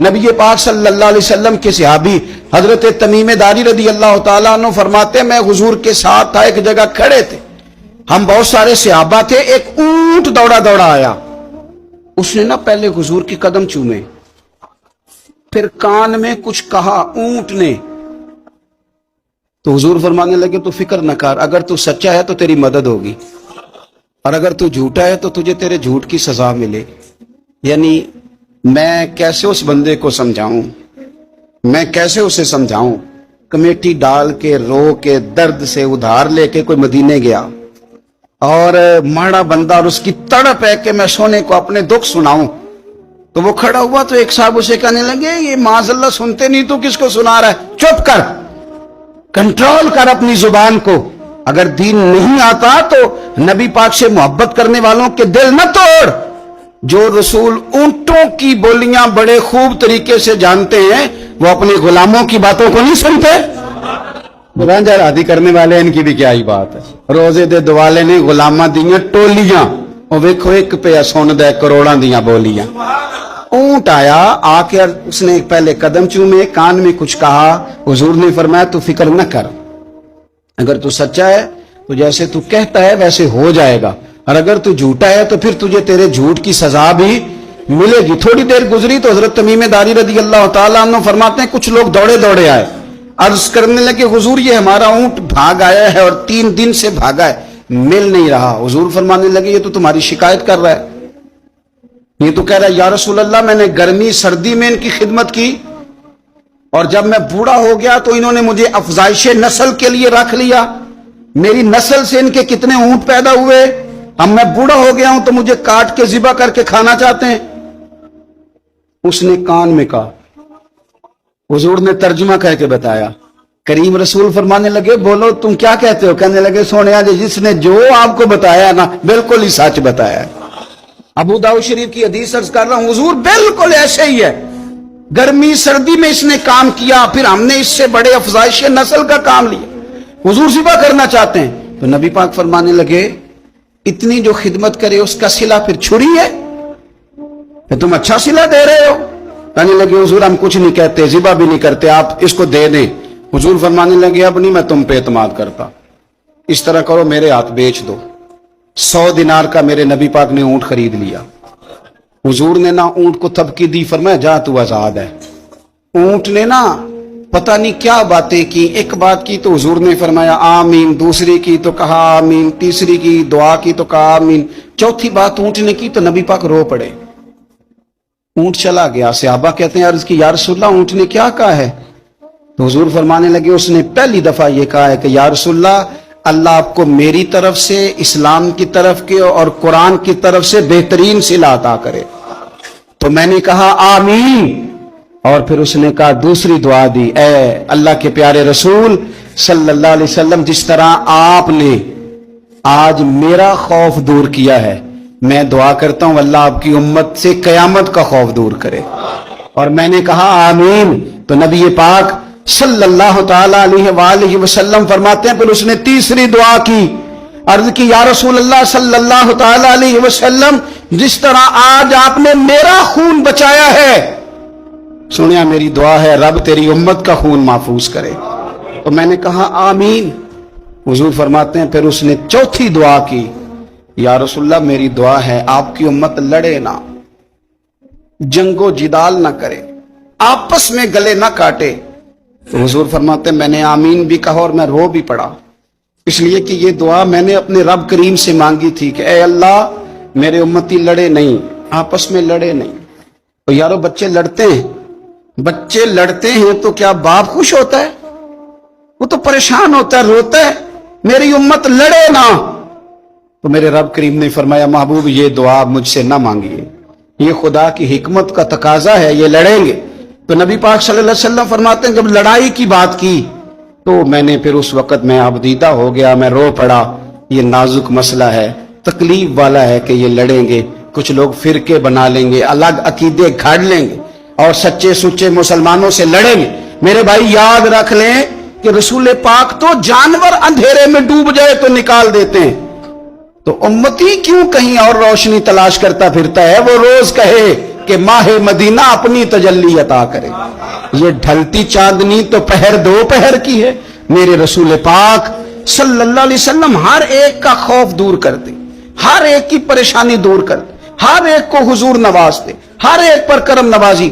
نبی پاک صلی اللہ علیہ وسلم کے صحابی حضرت تمیم داری رضی اللہ تعالیٰ عنہ فرماتے ہیں میں حضور کے ساتھ تھا، ایک جگہ کھڑے تھے، ہم بہت سارے صحابہ تھے، ایک اونٹ دوڑا دوڑا آیا، اس نے نا پہلے حضور کی قدم چومے، پھر کان میں کچھ کہا اونٹ نے، تو حضور فرمانے لگے تو فکر نہ کر، اگر تو سچا ہے تو تیری مدد ہوگی، اور اگر تو جھوٹا ہے تو تجھے تیرے جھوٹ کی سزا ملے۔ یعنی میں کیسے اس بندے کو سمجھاؤں، میں کیسے اسے سمجھاؤں، کمیٹی ڈال کے رو کے درد سے ادھار لے کے کوئی مدینے گیا، اور ماڑا بندہ، اور اس کی تڑپ ہے کہ میں سونے کو اپنے دکھ سناؤں، تو وہ کھڑا ہوا تو ایک صاحب اسے کہنے لگے یہ معاذ اللہ سنتے نہیں تو کس کو سنا رہا ہے، چپ کر، کنٹرول کر اپنی زبان کو، اگر دین نہیں آتا تو نبی پاک سے محبت کرنے والوں کے دل نہ توڑ۔ جو رسول اونٹوں کی بولیاں بڑے خوب طریقے سے جانتے ہیں وہ اپنے غلاموں کی باتوں کو نہیں سنتے۔ رانجھا رادی کرنے والے ان کی بھی کیا ہی بات ہے، روزے دے دوالے نے غلاماں دیاں ٹولیاں، اور ویکھو ایک پہ سن دے کروڑاں دیاں بولیاں۔ اونٹ آیا، آ کے اس نے پہلے قدم چومے، کان میں کچھ کہا، حضور نے فرمایا تو فکر نہ کر، اگر تو سچا ہے تو جیسے تو کہتا ہے ویسے ہو جائے گا، اور اگر تو جھوٹا ہے تو پھر تجھے تیرے جھوٹ کی سزا بھی ملے گی۔ تھوڑی دیر گزری تو حضرت تمیم داری رضی اللہ تعالیٰ عنہ فرماتے ہیں کچھ لوگ دوڑے دوڑے آئے، عرض کرنے لگے حضور یہ ہمارا اونٹ بھاگ آیا ہے اور 3 دن سے بھاگا ہے، مل نہیں رہا۔ حضور فرمانے لگے یہ تو تمہاری شکایت کر رہا ہے، یہ تو کہہ رہا ہے یا رسول اللہ میں نے گرمی سردی میں ان کی خدمت کی، اور جب میں بوڑھا ہو گیا تو انہوں نے مجھے افزائش نسل کے لیے رکھ لیا، میری نسل سے ان کے کتنے اونٹ پیدا ہوئے، اب میں بوڑھا ہو گیا ہوں تو مجھے کاٹ کے ذبح کر کے کھانا چاہتے ہیں۔ اس نے کان میں کہا، حضور نے ترجمہ کر کے بتایا، کریم رسول فرمانے لگے بولو تم کیا کہتے ہو؟ کہنے لگے سونیا جی جس نے جو آپ کو بتایا نا بالکل ہی سچ بتایا ہے۔ ابو داؤد شریف کی حدیث عرض کر رہا ہوں، حضور بالکل ایسے ہی ہے، گرمی سردی میں اس نے کام کیا، پھر ہم نے اس سے بڑے افزائش نسل کا کام لیا، حضور ذبح کرنا چاہتے ہیں۔ تو نبی پاک فرمانے لگے اتنی جو خدمت کرے اس کا صلہ پھر چھری ہے، کہ تم اچھا صلہ دے رہے ہو؟ کہنے لگے حضور ہم کچھ نہیں کہتے، ذبح بھی نہیں کرتے، آپ اس کو دے دیں۔ حضور فرمانے لگے اب نہیں میں تم پہ اعتماد کرتا، اس طرح کرو میرے ہاتھ بیچ دو۔ 100 دینار کا میرے نبی پاک نے اونٹ خرید لیا۔ حضور نے نا اونٹ کو تھپکی دی، فرمایا جا تو آزاد ہے۔ اونٹ نے نا پتہ نہیں کیا باتیں کی، ایک بات کی تو حضور نے فرمایا آمین، دوسری کی تو کہا آمین، تیسری کی دعا کی تو کہا آمین، چوتھی بات اونٹ نے کی تو نبی پاک رو پڑے۔ اونٹ چلا گیا، صحابہ کہتے ہیں عرض کی یا رسول اللہ اونٹ نے کیا کہا ہے؟ تو حضور فرمانے لگے اس نے پہلی دفعہ یہ کہا ہے کہ یا رسول اللہ اللہ آپ کو میری طرف سے، اسلام کی طرف کے اور قرآن کی طرف سے بہترین صلہ عطا کرے۔ تو میں نے کہا آمین، اور پھر اس نے کہا دوسری دعا دی، اے اللہ کے پیارے رسول صلی اللہ علیہ وسلم جس طرح آپ نے آج میرا خوف دور کیا ہے، میں دعا کرتا ہوں اللہ آپ کی امت سے قیامت کا خوف دور کرے۔ اور میں نے کہا آمین، تو نبی پاک صلی اللہ تعالی علیہ وآلہ وسلم فرماتے ہیں پھر اس نے تیسری دعا کی، عرض کی یا رسول اللہ صلی اللہ تعالی علیہ وسلم جس طرح آج آپ نے میرا خون بچایا ہے، سنیا میری دعا ہے رب تیری امت کا خون محفوظ کرے۔ تو میں نے کہا آمین۔ حضور فرماتے ہیں پھر اس نے چوتھی دعا کی، یا رسول اللہ میری دعا ہے آپ کی امت لڑے نہ، جنگ و جدال نہ کرے، آپس میں گلے نہ کاٹے۔ تو حضور فرماتے ہیں میں نے آمین بھی کہا اور میں رو بھی پڑا، اس لیے کہ یہ دعا میں نے اپنے رب کریم سے مانگی تھی کہ اے اللہ میرے امتی لڑے نہیں، آپس میں لڑے نہیں۔ تو یارو بچے لڑتے ہیں، بچے لڑتے ہیں تو کیا باپ خوش ہوتا ہے؟ وہ تو پریشان ہوتا ہے، روتا ہے، میری امت لڑے نہ۔ تو میرے رب کریم نے فرمایا محبوب یہ دعا مجھ سے نہ مانگیے، یہ خدا کی حکمت کا تقاضا ہے، یہ لڑیں گے۔ تو نبی پاک صلی اللہ علیہ وسلم فرماتے ہیں جب لڑائی کی بات کی تو میں نے پھر اس وقت میں ابدیدہ ہو گیا، میں رو پڑا، یہ نازک مسئلہ ہے، تکلیف والا ہے کہ یہ لڑیں گے، کچھ لوگ فرقے بنا لیں گے، الگ عقیدے گھاڑ لیں گے اور سچے سچے مسلمانوں سے لڑیں گے۔ میرے بھائی یاد رکھ لیں کہ رسول پاک تو جانور اندھیرے میں ڈوب جائے تو نکال دیتے ہیں، تو امتی کیوں کہیں اور روشنی تلاش کرتا پھرتا ہے؟ وہ روز کہے کہ ماہ مدینہ اپنی تجلی عطا کرے. یہ ڈھلتی چاندنی تو پہر دو پہر کی ہے. میرے رسول پاک صلی اللہ علیہ وسلم ہر ایک کا خوف دور کر دے, ہر ایک کی پریشانی دور کر دے, ہر ایک کو حضور نواز دے, ہر ایک پر کرم نوازی